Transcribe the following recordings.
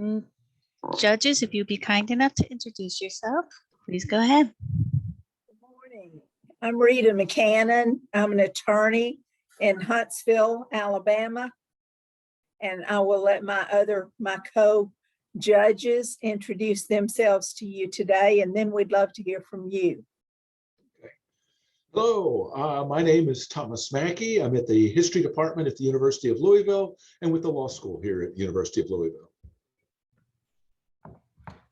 Mm, Judges, if you'd be kind enough to introduce yourself, please go ahead. Good morning. I'm Rita McCannon. I'm an attorney in Huntsville, Alabama. And I will let my co-judges introduce themselves to you today, and then we'd love to hear from you. Hello, my name is Thomas Mackey. I'm at the History Department at the University of Louisville and with the law school here at the University of Louisville.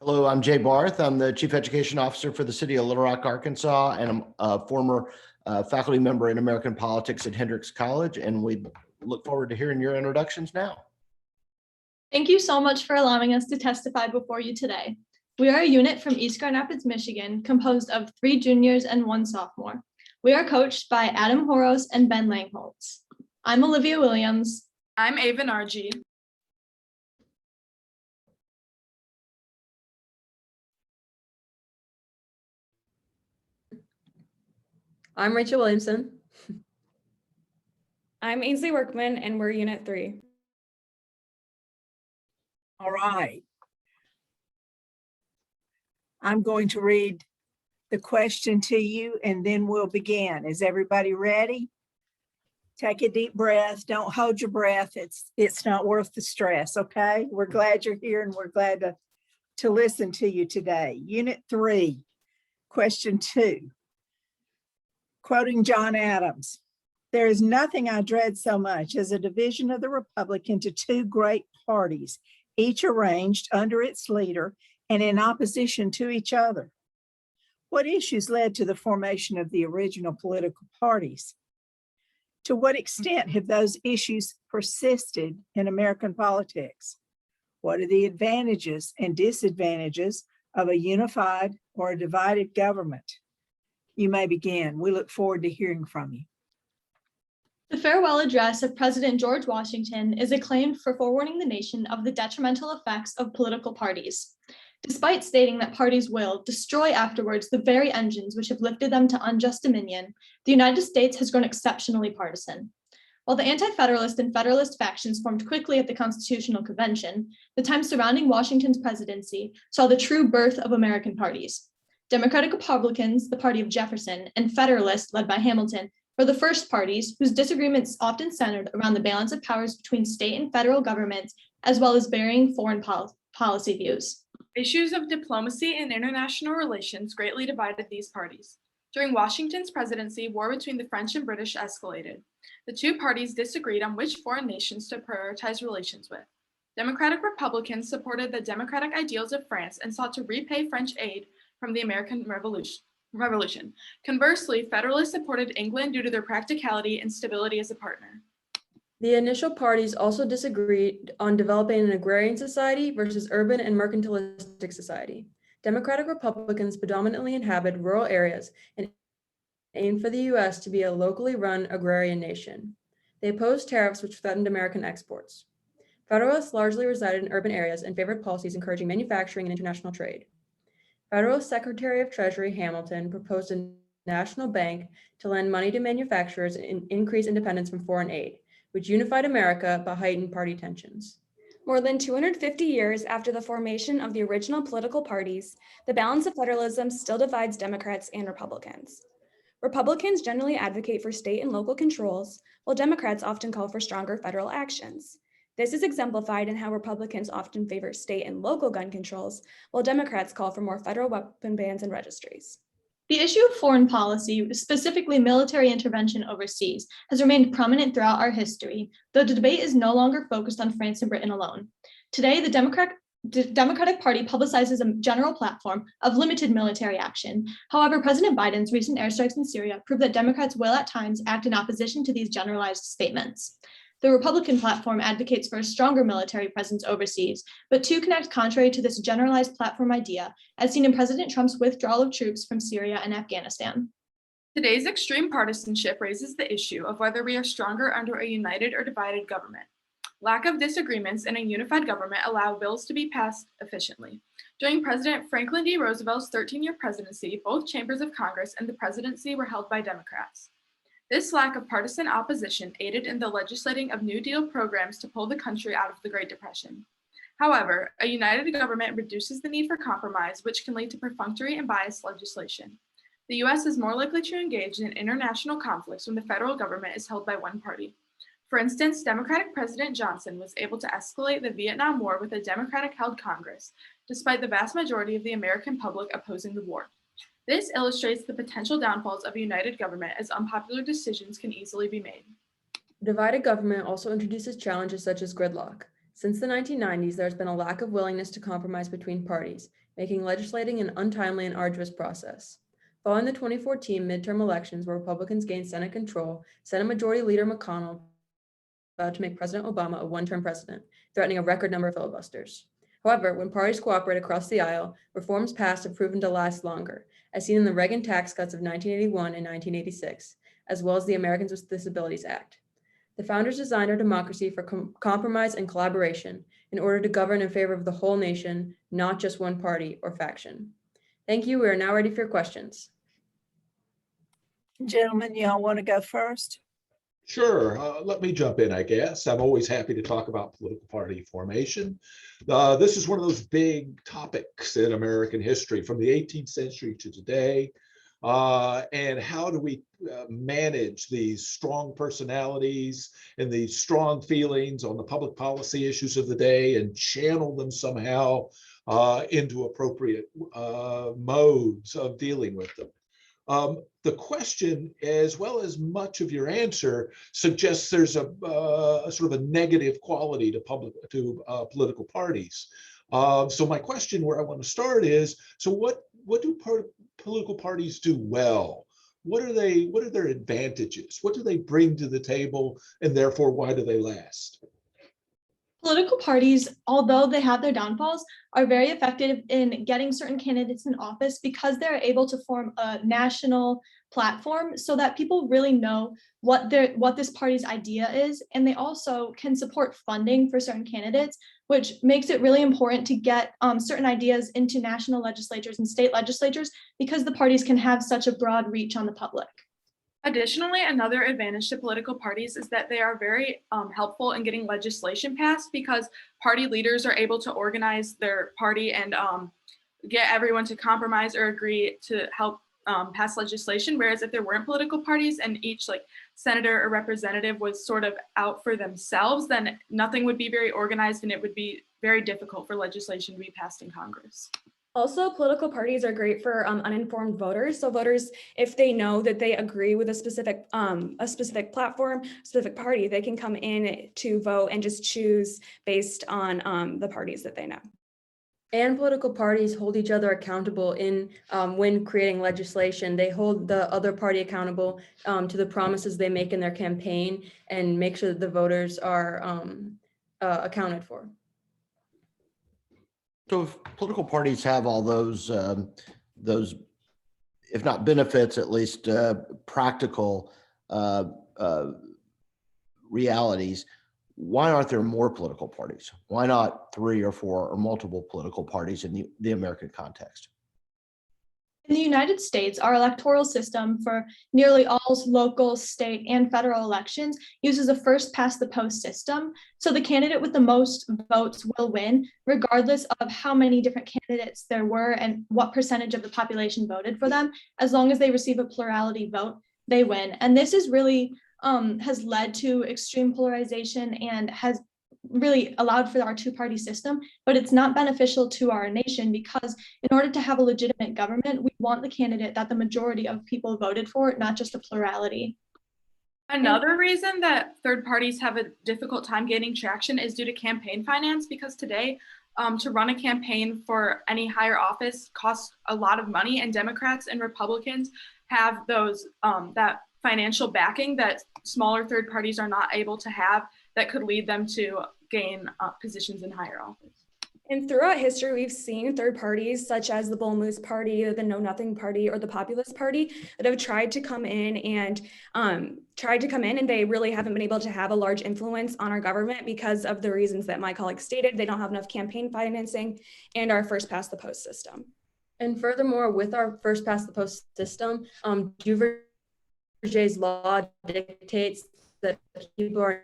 Hello, I'm Jay Barth. I'm the Chief Education Officer for the city of Little Rock, Arkansas, and I'm a former faculty member in American politics at Hendrix College, and we look forward to hearing your introductions now. Thank you so much for allowing us to testify before you today. We are a unit from East Grand Rapids, Michigan, composed of 3 juniors and 1 sophomore. We are coached by Adam Horos and Ben Langholtz. I'm Olivia Williams. I'm Ava Nargi. I'm Rachel Williamson. I'm Ainsley Workman, and we're Unit 3. All right. I'm going to read the question to you, and then we'll begin. Is everybody ready? Take a deep breath. Don't hold your breath. It's not worth the stress, okay? We're glad you're here, and we're glad to listen to you today. Unit 3, question 2. Quoting John Adams, "There is nothing I dread so much as a division of the Republic into 2 great parties, each arranged under its leader and in opposition to each other." What issues led to the formation of the original political parties? To what extent have those issues persisted in American politics? What are the advantages and disadvantages of a unified or a divided government? You may begin. We look forward to hearing from you. The farewell address of President George Washington is acclaimed for forewarning the nation of the detrimental effects of political parties. Despite stating that parties will destroy afterwards the very engines which have lifted them to unjust dominion, the United States has grown exceptionally partisan. While the anti-federalist and federalist factions formed quickly at the Constitutional Convention, the time surrounding Washington's presidency saw the true birth of American parties. Democratic Republicans, the party of Jefferson, and Federalists, led by Hamilton, were the first parties whose disagreements often centered around the balance of powers between state and federal governments, as well as varying foreign policy views. Issues of diplomacy and international relations greatly divided these parties. During Washington's presidency, war between the French and British escalated. The 2 parties disagreed on which foreign nations to prioritize relations with. Democratic Republicans supported the democratic ideals of France and sought to repay French aid from the American Revolution. Conversely, Federalists supported England due to their practicality and stability as a partner. The initial parties also disagreed on developing an agrarian society versus urban and mercantilistic society. Democratic Republicans predominantly inhabit rural areas and aimed for the U.S. to be a locally run agrarian nation. They opposed tariffs which threatened American exports. Federalists largely resided in urban areas and favored policies encouraging manufacturing and international trade. Federalist Secretary of Treasury Hamilton proposed a national bank to lend money to manufacturers and increase independence from foreign aid, which unified America but heightened party tensions. More than 250 years after the formation of the original political parties, the balance of federalism still divides Democrats and Republicans. Republicans generally advocate for state and local controls, while Democrats often call for stronger federal actions. This is exemplified in how Republicans often favor state and local gun controls, while Democrats call for more federal weapon bans and registries. The issue of foreign policy, specifically military intervention overseas, has remained prominent throughout our history, though the debate is no longer focused on France and Britain alone. Today, the Democratic Party publicizes a general platform of limited military action. However, President Biden's recent airstrikes in Syria prove that Democrats will at times act in opposition to these generalized statements. The Republican platform advocates for a stronger military presence overseas, but 2 can act contrary to this generalized platform idea, as seen in President Trump's withdrawal of troops from Syria and Afghanistan. Today's extreme partisanship raises the issue of whether we are stronger under a united or divided government. Lack of disagreements in a unified government allow bills to be passed efficiently. During President Franklin D. Roosevelt's 13-year presidency, both chambers of Congress and the presidency were held by Democrats. This lack of partisan opposition aided in the legislating of New Deal programs to pull the country out of the Great Depression. However, a united government reduces the need for compromise, which can lead to perfunctory and biased legislation. The US is more likely to engage in international conflicts when the federal government is held by one party. For instance, Democratic President Johnson was able to escalate the Vietnam War with a Democratic-held Congress, despite the vast majority of the American public opposing the war. This illustrates the potential downfalls of a united government, as unpopular decisions can easily be made. Divided government also introduces challenges such as gridlock. Since the 1990s, there has been a lack of willingness to compromise between parties, making legislating an untimely and arduous process. Following the 2014 midterm elections, where Republicans gained Senate control, Senate Majority Leader McConnell vowed to make President Obama a one-term president, threatening a record number of filibusters. However, when parties cooperate across the aisle, reforms passed have proven to last longer, as seen in the Reagan tax cuts of 1981 and 1986, as well as the Americans with Disabilities Act. The founders designed our democracy for compromise and collaboration in order to govern in favor of the whole nation, not just one party or faction. Thank you. We are now ready for your questions. Gentlemen, y'all want to go first? Sure. Let me jump in, I guess. I'm always happy to talk about political party formation. This is one of those big topics in American history from the 18th century to today. And how do we manage these strong personalities and these strong feelings on the public policy issues of the day and channel them somehow into appropriate modes of dealing with them? The question, as well as much of your answer, suggests there's a sort of a negative quality to political parties. So my question, where I want to start, is: so what do political parties do well? What are their advantages? What do they bring to the table, and therefore why do they last? Political parties, although they have their downfalls, are very effective in getting certain candidates in office because they're able to form a national platform so that people really know what this party's idea is. And they also can support funding for certain candidates, which makes it really important to get certain ideas into national legislatures and state legislatures because the parties can have such a broad reach on the public. Additionally, another advantage to political parties is that they are very helpful in getting legislation passed because party leaders are able to organize their party and get everyone to compromise or agree to help pass legislation. Whereas if there weren't political parties and each senator or representative was sort of out for themselves, then nothing would be very organized and it would be very difficult for legislation to be passed in Congress. Also, political parties are great for uninformed voters. So voters, if they know that they agree with a specific platform, specific party, they can come in to vote and just choose based on the parties that they know. And political parties hold each other accountable in when creating legislation. They hold the other party accountable to the promises they make in their campaign and make sure that the voters are accounted for. So if political parties have all those, if not benefits, at least practical realities, why aren't there more political parties? Why not 3 or 4 or multiple political parties in the American context? In the United States, our electoral system for nearly all local, state, and federal elections uses a first-past-the-post system. So the candidate with the most votes will win, regardless of how many different candidates there were and what percentage of the population voted for them. As long as they receive a plurality vote, they win. And this is really has led to extreme polarization and has really allowed for our two-party system, but it's not beneficial to our nation because in order to have a legitimate government, we want the candidate that the majority of people voted for, not just a plurality. Another reason that third parties have a difficult time gaining traction is due to campaign finance, because today to run a campaign for any higher office costs a lot of money, and Democrats and Republicans have those that financial backing that smaller third parties are not able to have, that could lead them to gain positions in higher office. And throughout history, we've seen third parties such as the Bull Moose Party, or the Know Nothing Party, or the Populist Party that have tried to come in and they really haven't been able to have a large influence on our government because of the reasons that my colleague stated. They don't have enough campaign financing and our first past the post system. And furthermore, with our first past the post system, Duverger's law dictates that people are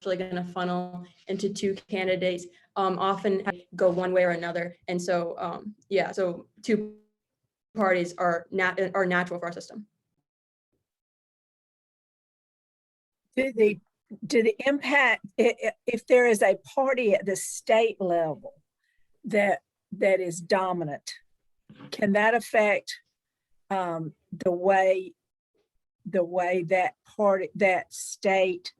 actually going to funnel into two candidates often go one way or another. And so, yeah, so two parties are natural for our system. Do the impact, if there is a party at the state level that is dominant, can that affect the way that party, that state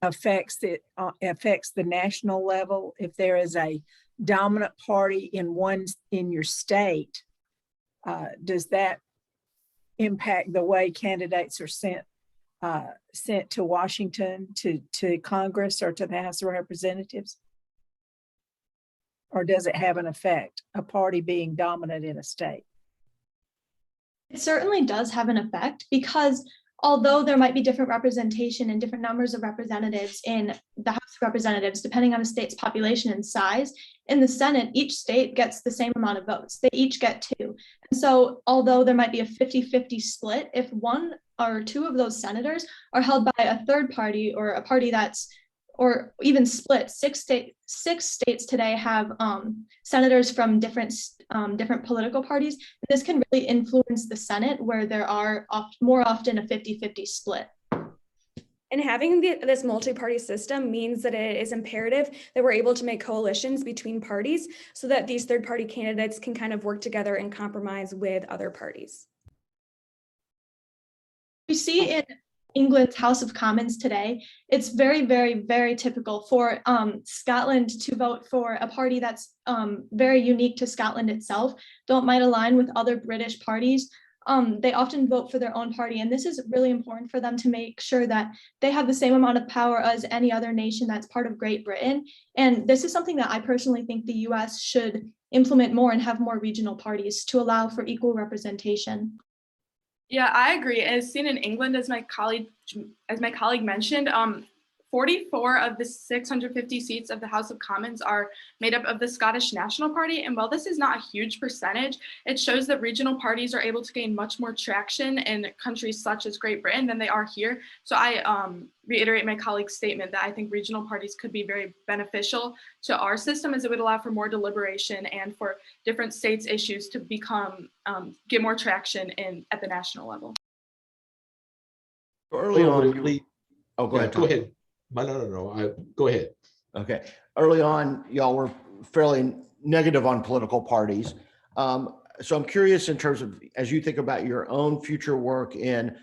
affects the national level? If there is a dominant party in your state, does that impact the way candidates are sent to Washington, to Congress, or to the House of Representatives? Or does it have an effect, a party being dominant in a state? It certainly does have an effect, because although there might be different representation and different numbers of representatives in the House of Representatives, depending on the state's population and size, in the Senate, each state gets the same amount of votes. They each get 2. And so although there might be a 50-50 split, if one or two of those senators are held by a third party, or a party that's, or even split, 6 states today have senators from different political parties. This can really influence the Senate, where there are more often a 50-50 split. And having this multi-party system means that it is imperative that we're able to make coalitions between parties so that these third-party candidates can kind of work together and compromise with other parties. We see in England's House of Commons today, it's very, very, very typical for Scotland to vote for a party that's very unique to Scotland itself, though it might align with other British parties. They often vote for their own party, and this is really important for them to make sure that they have the same amount of power as any other nation that's part of Great Britain. And this is something that I personally think the US should implement more, and have more regional parties to allow for equal representation. Yeah, I agree. As seen in England, as my colleague mentioned, 44 of the 650 seats of the House of Commons are made up of the Scottish National Party. And while this is not a huge percentage, it shows that regional parties are able to gain much more traction in countries such as Great Britain than they are here. So I reiterate my colleague's statement that I think regional parties could be very beneficial to our system, as it would allow for more deliberation and for different states' issues to get more traction at the national level. Early on, oh, go ahead. Go ahead. No. Go ahead. Okay. Early on, y'all were fairly negative on political parties. So I'm curious, in terms of, as you think about your own future work in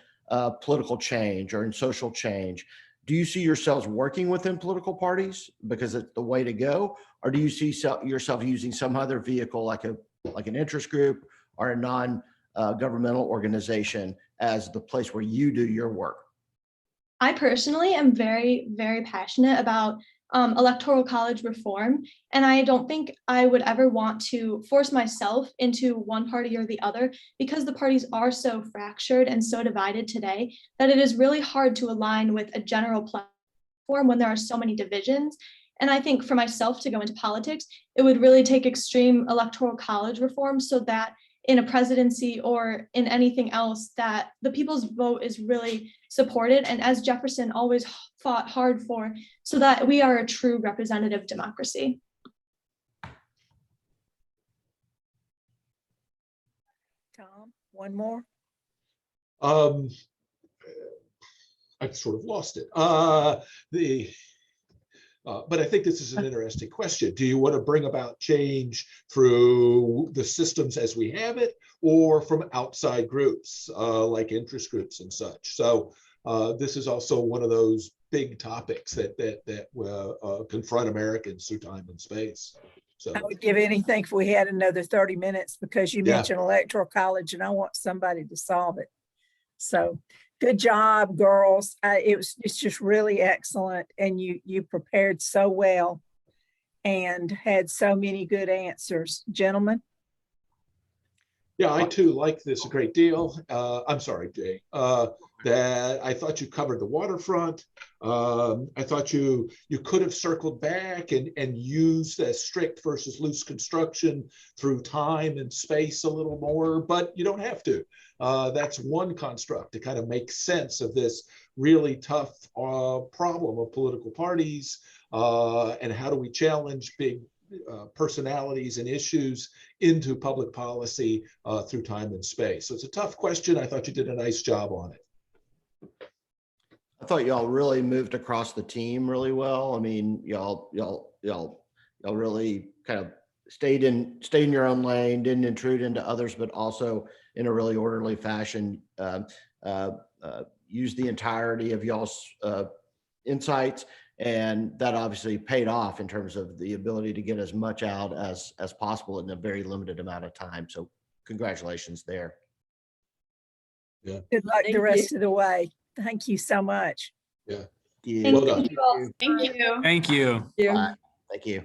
political change or in social change, do you see yourselves working within political parties because it's the way to go? Or do you see yourself using some other vehicle, like an interest group or a non-governmental organization, as the place where you do your work? I personally am very, very passionate about electoral college reform, and I don't think I would ever want to force myself into one party or the other, because the parties are so fractured and so divided today that it is really hard to align with a general platform when there are so many divisions. And I think for myself to go into politics, it would really take extreme electoral college reform, so that in a presidency or in anything else, that the people's vote is really supported, and as Jefferson always fought hard for, so that we are a true representative democracy. Tom, one more. I've sort of lost it. But I think this is an interesting question. Do you want to bring about change through the systems as we have it, or from outside groups like interest groups and such? So this is also one of those big topics that confront Americans through time and space. So I would give anything if we had another 30 minutes, because you mentioned electoral college, and I want somebody to solve it. So good job, girls. It's just really excellent, and you prepared so well and had so many good answers. Gentlemen? Yeah, I too like this a great deal. I'm sorry, Jay. that I thought you covered the waterfront. I thought you could have circled back and used a strict versus loose construction through time and space a little more, but you don't have to. That's one construct to kind of make sense of this really tough problem of political parties and how do we challenge big personalities and issues into public policy through time and space. So it's a tough question. I thought you did a nice job on it. I thought y'all really moved across the team really well. I mean, y'all really kind of stayed in your own lane, didn't intrude into others, but also in a really orderly fashion, used the entirety of y'all's insights. And that obviously paid off in terms of the ability to get as much out as possible in a very limited amount of time. So congratulations there. Yeah. Good luck Thank the rest you. of the way. Thank you so much. Yeah. Yeah. Well done. Thank you. Thank you. Yeah. Bye. Thank you.